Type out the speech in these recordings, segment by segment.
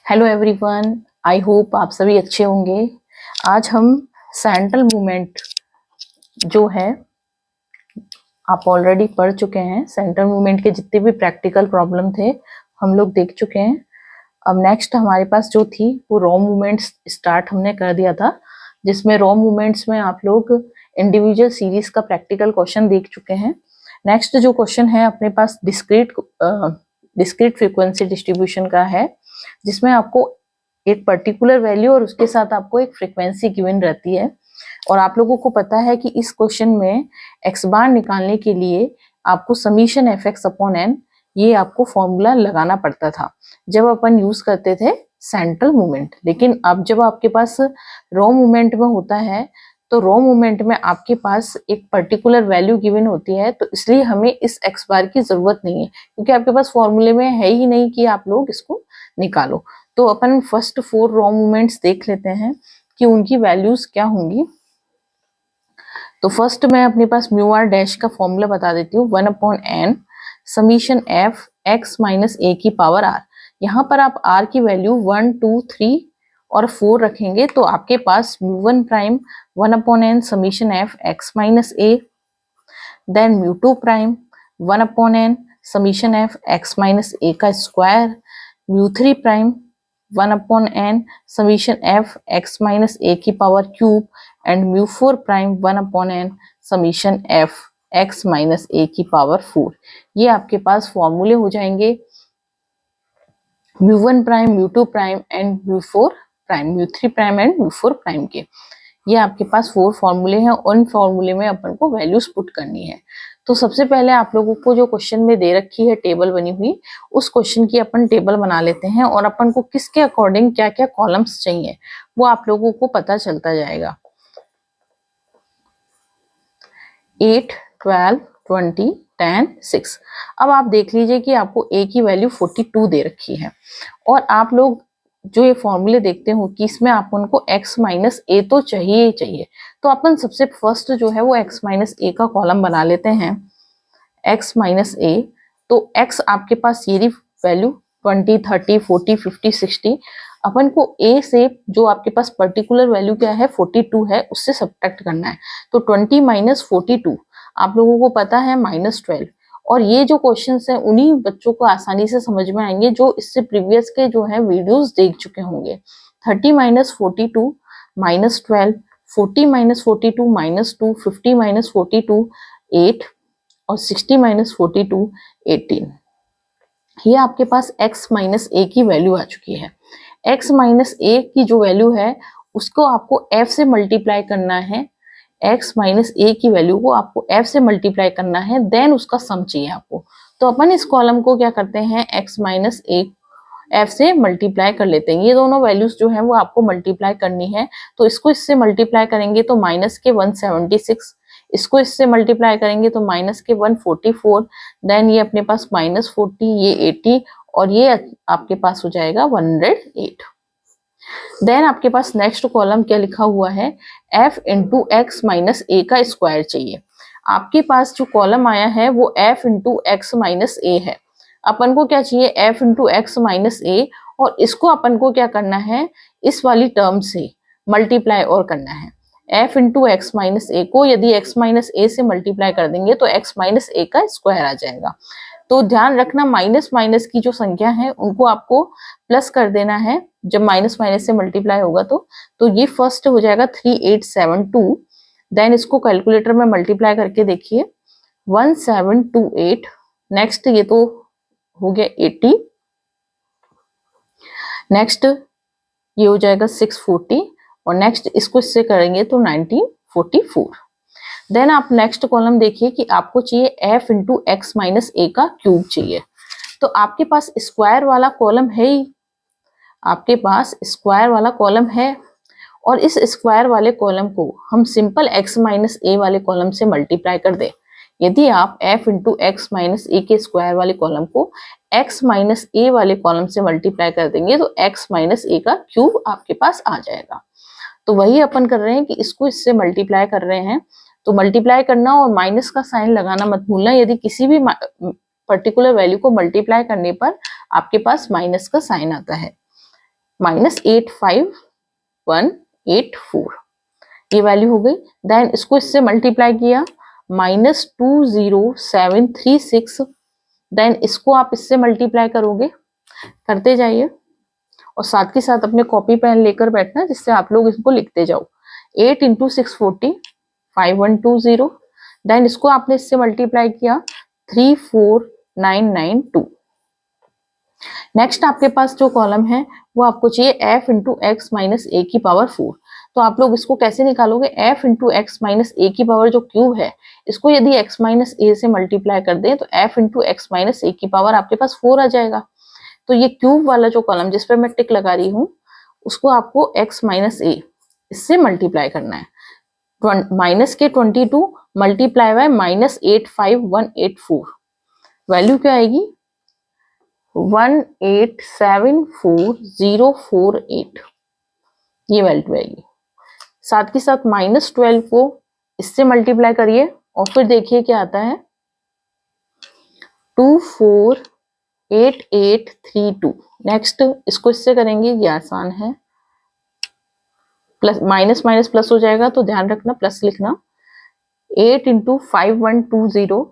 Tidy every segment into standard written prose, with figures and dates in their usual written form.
Hello everyone, I hope आप सभी अच्छे होंगे। आज हम सेंट्रल मूवमेंट जो है आप ऑलरेडी पढ़ चुके हैं। सेंट्रल मूवमेंट के जितने भी प्रैक्टिकल प्रॉब्लम थे हम लोग देख चुके हैं। अब नेक्स्ट हमारे पास जो थी वो रॉ मूवमेंट्स स्टार्ट हमने कर दिया था, जिसमें रॉ मूवमेंट्स में आप लोग इंडिविजुअल सीरीज का प्रैक्टिकल क्वेश्चन देख चुके हैं। नेक्स्ट जो क्वेश्चन है अपने पास डिस्क्रीट फ्रीक्वेंसी डिस्ट्रीब्यूशन का है, जिसमें आपको एक पर्टिकुलर वैल्यू और उसके साथ आपको एक फ्रीक्वेंसी गिवन रहती है। और आप लोगों को पता है कि इस क्वेश्चन में एक्स बार निकालने के लिए आपको summation F X upon N ये आपको फॉर्मूला लगाना पड़ता था जब अपन यूज करते थे सेंट्रल मूवमेंट। लेकिन अब जब आपके पास रॉ मूवमेंट में होता है तो रॉ मूवमेंट में आपके पास एक पर्टिकुलर वैल्यू गिवन होती है, तो इसलिए हमें इस एक्स बार की जरूरत नहीं है, क्योंकि आपके पास फॉर्मूले में है ही नहीं कि आप लोग इसको निकालो। तो अपन फर्स्ट 4 रॉ मूवमेंट्स देख लेते हैं कि उनकी वैल्यूज क्या होंगी। तो फर्स्ट मैं अपने पास म्यू आर डैश का फॉर्मूला बता देती हूँ, 1/n summation F x minus A की पावर आर। यहाँ पर आप आर की वैल्यू 1, 2, 3 और 4 रखेंगे तो आपके पास mu one prime 1/n summation F x minus A, then mu two prime 1/n summation F x minus A का square, mu three prime 1/n summation F x minus A की power cube and mu four prime 1/n summation F x minus A की power 4। ये आपके पास फॉर्मूले हो जाएंगे mu one prime, mu two prime and mu four prime, mu three prime and mu four prime के। ये आपके पास 4 फॉर्मूले हैं। उन फॉर्मूले में अपन को वैल्यूज पुट करनी है। तो सबसे पहले आप लोगों को जो क्वेश्चन में दे रखी है टेबल बनी हुई, उस क्वेश्चन की अपन टेबल बना लेते हैं और अपन को किसके अकॉर्डिंग क्या क्या कॉलम्स चाहिए वो आप लोगों को पता चलता जाएगा। 8, 12, 20, 10, 6। अब आप देख लीजिए कि आपको a की वैल्यू 42 दे रखी है और आप लोग जो ये फॉर्मूले देखते हो कि इसमें आप उनको x माइनस ए तो चाहिए ही चाहिए। तो अपन सबसे फर्स्ट जो है वो x माइनस ए का कॉलम बना लेते हैं, x माइनस ए। तो x आपके पास ये वैल्यू 20, 30, 40, 50, 60। अपन को a से जो आपके पास पर्टिकुलर वैल्यू क्या है 42 है उससे सब्ट्रैक्ट करना है। तो 20 माइनस 42 आप लोगों को पता है -12। और ये जो क्वेश्चंस हैं उन्हीं बच्चों को आसानी से समझ में आएंगे जो इससे प्रीवियस के जो है वीडियोस देख चुके होंगे। 30 माइनस 42 -12, 40 माइनस 42 -2, 50 माइनस 42 8 और 60 माइनस 42 18। ये आपके पास x माइनस ए की वैल्यू आ चुकी है। x माइनस ए की जो वैल्यू है उसको आपको f से मल्टीप्लाई करना है। x माइनस ए की वैल्यू को आपको f से मल्टीप्लाई करना है, देन उसका सम चाहिए आपको। तो अपन इस कॉलम को क्या करते हैं, x माइनस ए f से मल्टीप्लाई कर लेते हैं। ये दोनों वैल्यूज जो है वो आपको मल्टीप्लाई करनी है। तो इसको इससे मल्टीप्लाई करेंगे तो माइनस के 176, इसको इससे मल्टीप्लाई करेंगे तो माइनस के 144, देन ये अपने पास -40, ये 80 और ये आपके पास हो जाएगा 108। देन आपके पास नेक्स्ट कॉलम क्या लिखा हुआ है, f into x minus A का स्क्वायर चाहिए। आपके पास जो कॉलम आया है वो f इंटू एक्स माइनस ए है। अपन को क्या चाहिए, f इंटू एक्स माइनस ए, और इसको अपन को क्या करना है, इस वाली टर्म से मल्टीप्लाई और करना है। f इंटू एक्स माइनस ए को यदि x माइनस ए से मल्टीप्लाई कर देंगे तो x माइनस ए का स्क्वायर आ जाएगा। तो ध्यान रखना माइनस माइनस की जो संख्या है उनको आपको प्लस कर देना है जब माइनस माइनस से मल्टीप्लाई होगा। तो ये फर्स्ट हो जाएगा 3872। देन इसको कैलकुलेटर में मल्टीप्लाई करके देखिए 1728। नेक्स्ट ये तो हो गया 80, नेक्स्ट ये हो जाएगा 640 और नेक्स्ट इसको इससे करेंगे तो 1944। देन आप नेक्स्ट कॉलम देखिए कि आपको चाहिए f into x minus A का क्यूब चाहिए। तो आपके पास स्क्वायर वाला कॉलम है ही, आपके पास स्क्वायर वाला कॉलम है और इस स्क्वायर वाले कॉलम को हम सिंपल x माइनस ए वाले कॉलम से मल्टीप्लाई कर दें। यदि आप f इंटू एक्स माइनस ए के स्क्वायर वाले कॉलम को x माइनस ए वाले कॉलम से मल्टीप्लाई कर देंगे तो x माइनस ए का क्यूब आपके पास आ जाएगा। तो वही अपन कर रहे हैं कि इसको इससे मल्टीप्लाई कर रहे हैं। तो मल्टीप्लाई करना और माइनस का साइन लगाना मत भूलना। यदि किसी भी पर्टिकुलर वैल्यू को मल्टीप्लाई करने पर आपके पास माइनस का साइन आता है। -85184 ये वैल्यू हो गई। देन इसको इससे मल्टीप्लाई किया -20736, देन इसको आप इससे मल्टीप्लाई करोगे, करते जाइए और साथ के साथ अपने कॉपी पेन लेकर बैठना जिससे आप लोग इसको लिखते जाओ। 8 इंटू 640 5120, देन इसको आपने इससे मल्टीप्लाई किया 34992। नेक्स्ट आपके पास जो कॉलम है वो आपको चाहिए f into x minus A की पावर 4। तो आप लोग इसको कैसे निकालोगे, f into x minus A की पावर जो क्यूब है इसको यदि x माइनस ए से मल्टीप्लाई कर दें तो f into x minus A की पावर आपके पास 4 आ जाएगा। तो ये क्यूब वाला जो कॉलम जिस पे मैं टिक लगा रही हूँ उसको आपको x माइनस ए इससे मल्टीप्लाई करना है। माइनस के 22 मल्टीप्लाई बाय -85184, वैल्यू क्या आएगी 1874048, ये वैल्यू आएगी। साथ के साथ -12 को इससे मल्टीप्लाई करिए और फिर देखिए क्या आता है 248832। नेक्स्ट इसको इससे करेंगे, ये आसान है, प्लस माइनस माइनस प्लस हो जाएगा तो ध्यान रखना प्लस लिखना। 8 इंटू 5120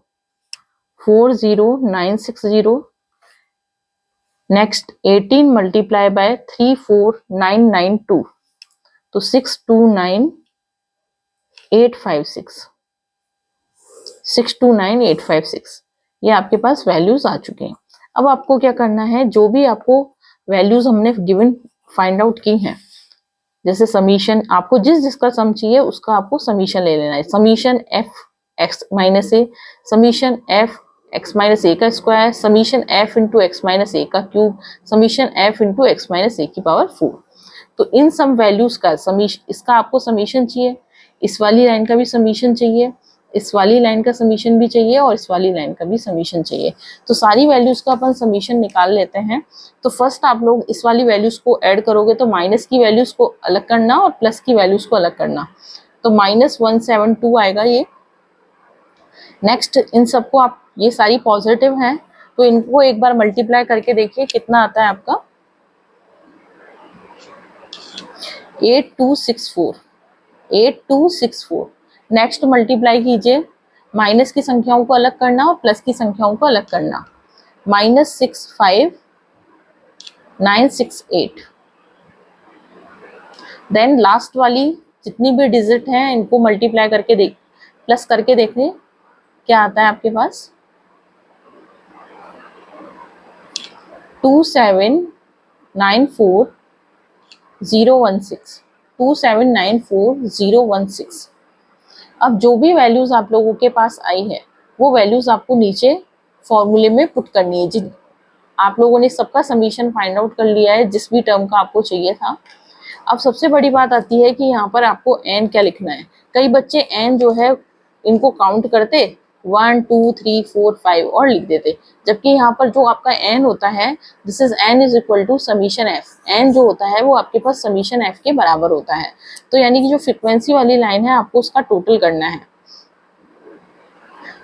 40960, नेक्स्ट 18 मल्टीप्लाई बाय 34992 तो 629856, 629856 ये आपके पास वैल्यूज आ चुके हैं। अब आपको क्या करना है, जो भी आपको वैल्यूज हमने गिवन फाइंड आउट की हैं, जैसे समीशन आपको जिस जिसका सम चाहिए उसका आपको समीशन ले लेना है। Summation F x minus A, summation F x minus A का square, summation f into x minus A का cube, summation f into x minus A की पावर 4। तो इन सम वैल्यूज का इसका आपको समीशन चाहिए, इस वाली लाइन का भी समीशन चाहिए, इस वाली लाइन का समीशन भी चाहिए और इस वाली लाइन का भी समीशन चाहिए। तो सारी वैल्यूज का अपन समीशन निकाल लेते हैं। तो फर्स्ट आप लोग इस वाली वैल्यूज को ऐड करोगे तो माइनस की वैल्यूज को अलग करना और प्लस की वैल्यूज को अलग करना, तो -172 आएगा ये। नेक्स्ट इन सबको आप, ये सारी पॉजिटिव हैं तो इनको एक बार मल्टीप्लाई करके देखिए कितना आता है आपका 8264। नेक्स्ट मल्टीप्लाई कीजिए, माइनस की संख्याओं को अलग करना और प्लस की संख्याओं को अलग करना, -65968। देन लास्ट वाली जितनी भी डिजिट हैं इनको मल्टीप्लाई करके देख, प्लस करके देखिए क्या आता है आपके पास 2794016, 2794016। अब जो भी वैल्यूज आप लोगों के पास आई है वो वैल्यूज आपको नीचे फॉर्मूले में पुट करनी है। जिन आप लोगों ने सबका समीशन फाइंड आउट कर लिया है जिस भी टर्म का आपको चाहिए था। अब सबसे बड़ी बात आती है कि यहाँ पर आपको एन क्या लिखना है। कई बच्चे एन जो है इनको काउंट करते 1 2 3 4 5 और लिख देते, जबकि यहाँ पर जो आपका एन होता है this is N is equal to summation F. N जो होता है वो आपके पास समीशन एफ के बराबर होता है। तो यानी कि जो फ्रीक्वेंसी वाली लाइन है आपको उसका टोटल करना है।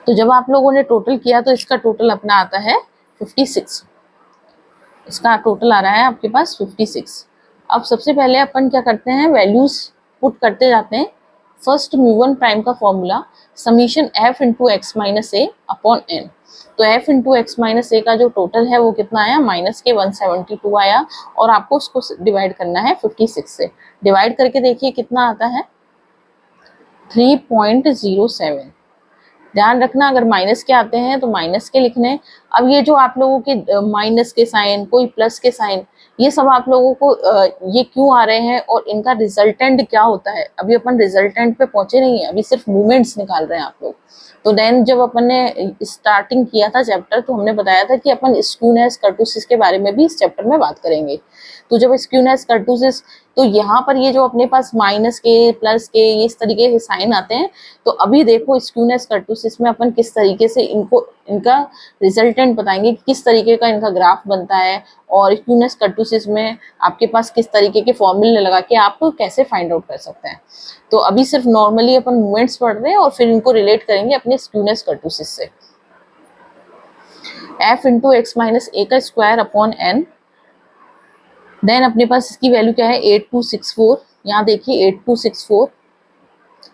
तो जब आप लोगों ने टोटल किया तो इसका टोटल अपना आता है 56, इसका टोटल आ रहा है आपके पास 56। अब सबसे पहले अपन क्या करते हैं, वैल्यूज पुट करते जाते हैं। फर्स्ट म्यू1 प्राइम का formula summation f into x minus A upon n. तो f into x minus A का जो टोटल है वो कितना आया माइनस के 172 आया और आपको उसको डिवाइड करना है 56 से। डिवाइड करके देखिए कितना आता है 3.07। ध्यान रखना अगर माइनस के आते हैं तो माइनस के लिखने। अब ये जो आप लोगों के माइनस के साइन, कोई प्लस के साइन, ये सब आप लोगों को ये क्यों आ रहे हैं और इनका रिजल्टेंट क्या होता है, अभी अपन रिजल्टेंट पे पहुंचे नहीं है, अभी सिर्फ मूवमेंट्स निकाल रहे हैं आप लोग। तो देन जब अपन ने स्टार्टिंग किया था चैप्टर तो हमने बताया था कि अपन स्क्यूनेस कर्टोसिस के बारे में भी इस चैप्टर में बात करेंगे। तो जब स्क्यूनेस कर्टोसिस, तो यहाँ पर ये जो अपने पास माइनस के प्लस के ये इस तरीके के साइन आते हैं। तो अभी देखो स्क्यूनेस कर्टोसिस में अपन किस तरीके से इनको इनका रिजल्टेंट बताएंगे, किस तरीके का इनका ग्राफ बनता है और स्क्यूनेस कर्टोसिस में आपके पास किस तरीके के फॉर्मूले लगा के आप कैसे फाइंड आउट कर सकते हैं। तो अभी सिर्फ नॉर्मली अपन मूवमेंट्स पढ़ रहे हैं और फिर इनको रिलेट करेंगे अपने स्क्यूनेस कर्टोसिस से। F into x minus A का स्क्वायर अपॉन एन, देन अपने पास इसकी वैल्यू क्या है 8264, यहाँ देखिए 8264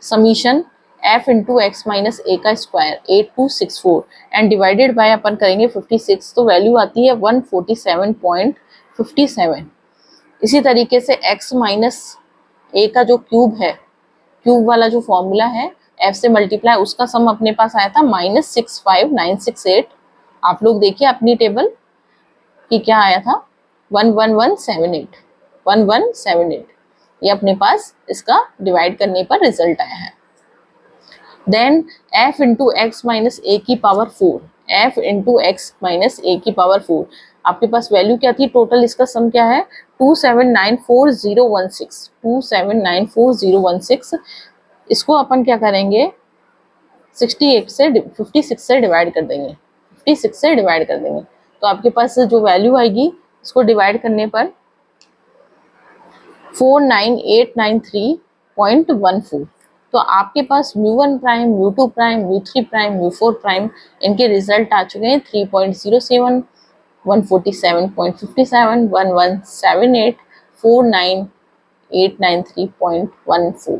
summation f into x minus A का स्क्वायर 8264 एंड डिवाइडेड बाय अपन करेंगे 56, तो वैल्यू आती है 147.57। इसी तरीके से x माइनस ए का जो क्यूब है, क्यूब वाला जो फॉर्मूला है f से मल्टीप्लाई, उसका सम अपने पास आया था -65968। आप लोग देखिए अपनी टेबल कि क्या आया था 11178, 1178 ये अपने पास इसका डिवाइड करने पर रिजल्ट आया है। Then f into x minus A की power 4, f into x minus A की पावर 4, आपके पास वैल्यू क्या थी, टोटल इसका सम क्या है 2794016, 2794016। इसको अपन क्या करेंगे 56 से डिवाइड कर देंगे, 56 से डिवाइड कर देंगे, तो आपके पास जो वैल्यू आएगी इसको डिवाइड करने पर 49893.14। तो आपके पास μ1 प्राइम, μ2 प्राइम, μ3 प्राइम, μ4 प्राइम इनके रिजल्ट आ चुके हैं 3.07, 147.57, 1178, 49893.14।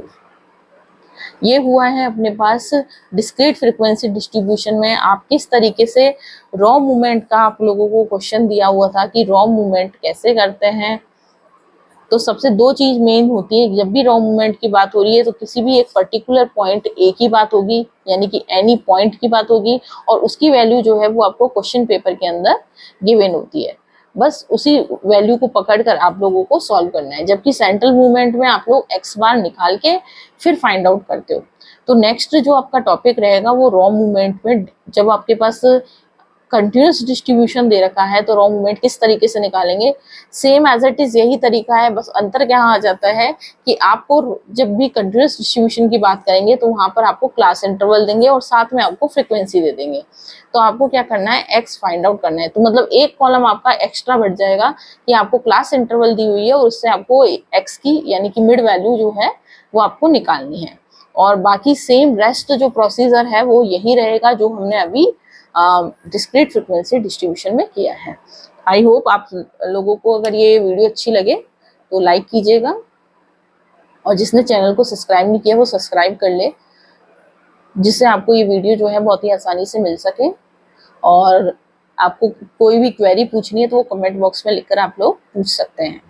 ये हुआ है अपने पास डिस्क्रीट फ्रीक्वेंसी डिस्ट्रीब्यूशन में। आप किस तरीके से रॉ मूवमेंट का आप लोगों को क्वेश्चन दिया हुआ था कि रॉ मूवमेंट कैसे करते हैं। तो सबसे दो चीज मेन होती है, जब भी रॉ मूवमेंट की बात हो रही है तो किसी भी एक पर्टिकुलर पॉइंट ए की बात होगी, यानी कि एनी पॉइंट की बात होगी, और उसकी वैल्यू जो है वो आपको क्वेश्चन पेपर के अंदर गिवन होती है। बस उसी वैल्यू को पकड़कर आप लोगों को सॉल्व करना है, जबकि सेंट्रल मूवमेंट में आप लोग एक्स बार निकाल के फिर फाइंड आउट करते हो। तो नेक्स्ट जो आपका टॉपिक रहेगा वो रॉ मूवमेंट में, जब आपके पास कंटिन्यूस डिस्ट्रीब्यूशन दे रखा है तो रॉ मूवमेंट किस तरीके से निकालेंगे, सेम एज इट इज यही तरीका है। बस अंतर क्या आ जाता है कि आपको जब भी कंटिन्यूस डिस्ट्रीब्यूशन की बात करेंगे तो वहां पर आपको क्लास इंटरवल देंगे और साथ में आपको फ्रीक्वेंसी दे देंगे। तो आपको क्या करना है, एक्स फाइंड आउट करना है। तो मतलब एक कॉलम आपका एक्स्ट्रा बढ़ जाएगा कि आपको क्लास इंटरवल दी हुई है और उससे आपको एक्स की यानी कि मिड वैल्यू जो है वो आपको निकालनी है। और बाकी सेम रेस्ट जो प्रोसीजर है वो यही रहेगा जो हमने अभी डिस्क्रीट फ्रीक्वेंसी डिस्ट्रीब्यूशन में किया है। आई होप आप लोगों को अगर ये वीडियो अच्छी लगे तो लाइक कीजिएगा, और जिसने चैनल को सब्सक्राइब नहीं किया वो सब्सक्राइब कर ले, जिससे आपको ये वीडियो जो है बहुत ही आसानी से मिल सके। और आपको कोई भी क्वेरी पूछनी है तो वो कमेंट बॉक्स में लिखकर आप लोग पूछ सकते हैं।